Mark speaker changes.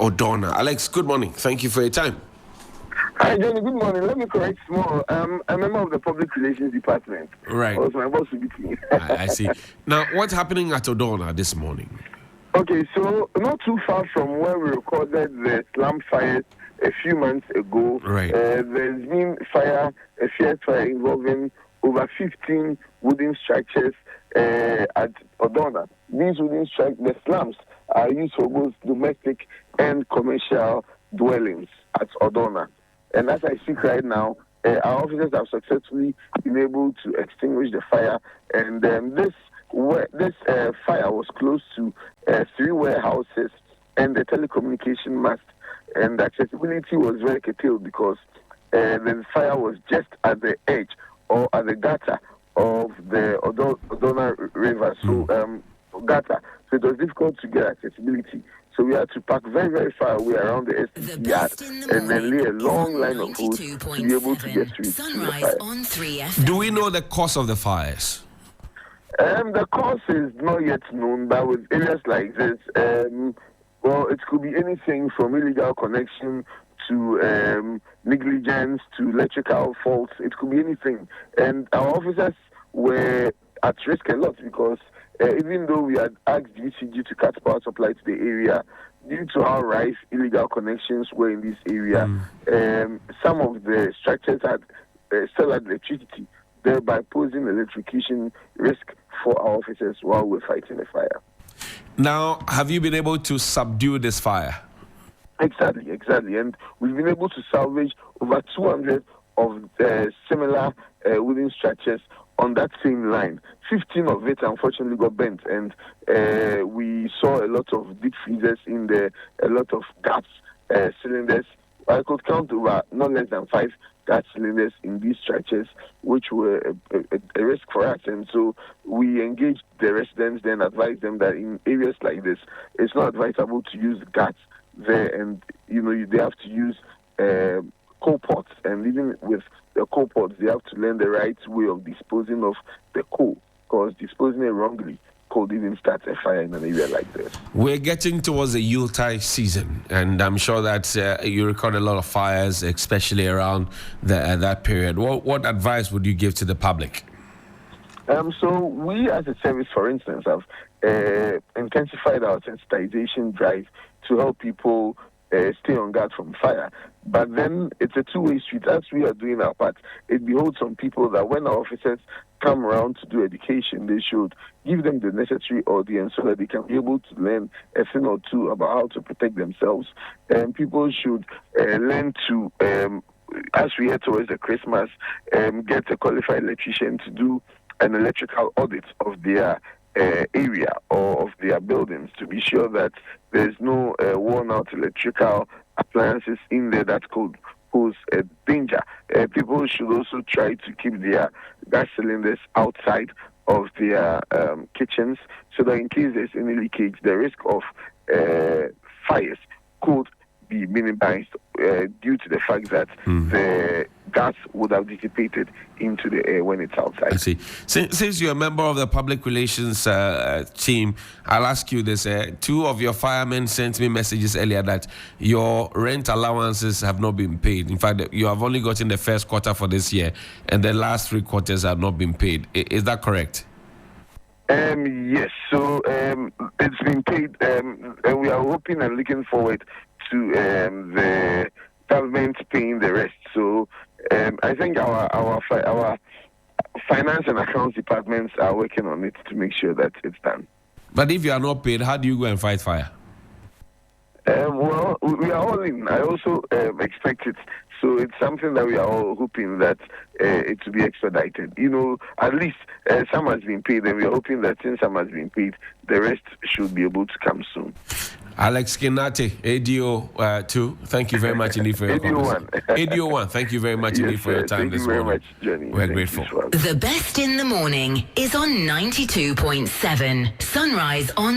Speaker 1: Odwana. Alex, good morning. Thank you for your time.
Speaker 2: Hi, Johnny. Good morning. Let me correct small. I'm a member of the Public Relations Department.
Speaker 1: Right.
Speaker 2: Also, my boss will be king.
Speaker 1: I see. Now, what's happening at Odwana this morning?
Speaker 2: Okay, so not too far from where we recorded the slum fires a few months ago,
Speaker 1: Right.
Speaker 2: There's been a fierce fire involving over 15 wooden structures at Odwana. These wooden structures, the slums, are used for both domestic and commercial dwellings at Odwana. And as I speak right now, our officers have successfully been able to extinguish the fire. And this fire was close to 3 warehouses and the telecommunication mast. And accessibility was very curtailed because the fire was just at the edge or at the gutter of the Odwana River. So, gutter. So it was difficult to get accessibility. So we had to park very, very far away around the STC yard and then lay a long line of hose to be able to get through the fire.
Speaker 1: Do we know the cause of the fires?
Speaker 2: The cause is not yet known, but with areas like this, well, it could be anything from illegal connection to negligence to electrical faults. It could be anything. And our officers were at risk a lot because even though we had asked GCG to cut power supply to the area, due to how rife illegal connections were in this area, some of the structures had still had electricity, thereby posing electrocution risk for our officers while we're fighting the fire.
Speaker 1: Now, have you been able to subdue this fire?
Speaker 2: Exactly. And we've been able to salvage over 200 of similar wooden structures on that same line. 15 of it unfortunately got bent, and we saw a lot of deep freezers in there, a lot of gas cylinders. I could count over not less than 5 gas cylinders in these structures, which were a risk for us. And so we engaged the residents, then advised them that in areas like this, it's not advisable to use gas there, and they have to use coal pots, and even with the coal pots, they have to learn the right way of disposing of the coal, because disposing it wrongly could even start a fire in an area like this.
Speaker 1: We're getting towards the Yuletide season, and I'm sure that you record a lot of fires, especially around that period. What advice would you give to the public?
Speaker 2: So we as a service, for instance, have intensified our sensitization drive to help people stay on guard from fire. But then it's a two-way street. As we are doing our part, it beholds on people that when our officers come around to do education, they should give them the necessary audience so that they can be able to learn a thing or two about how to protect themselves. And people should learn to, as we head towards the Christmas, get a qualified electrician to do an electrical audit of their area or of their buildings to be sure that there's no worn-out electrical appliances in there that could pose a danger. People should also try to keep their gas cylinders outside of their kitchens so that in case there's any leakage, the risk of fires could be minimized due to the fact that the gas would have dissipated into the air when it's outside.
Speaker 1: I see. Since you're a member of the public relations team, I'll ask you this. 2 of your firemen sent me messages earlier that your rent allowances have not been paid. In fact, you have only gotten the first quarter for this year, and the last 3 quarters have not been paid. Is that correct?
Speaker 2: Yes. So it's been paid, and we are hoping and looking forward to the government paying the rest. So I think our finance and accounts departments are working on it to make sure that it's done.
Speaker 1: But if you are not paid, how do you go and fight fire?
Speaker 2: Well, we are all in. I also expect it. So it's something that we are all hoping that it to be expedited. At least some has been paid, and we are hoping that since some has been paid, the rest should be able to come soon.
Speaker 1: Alex King Nartey, ADO 2, thank you very much indeed for your
Speaker 2: conversation.
Speaker 1: ADO 1, thank you very much indeed for your time this morning.
Speaker 2: Thank you very much, Johnny.
Speaker 1: We're grateful.
Speaker 3: The best in the morning is on 92.7 Sunrise on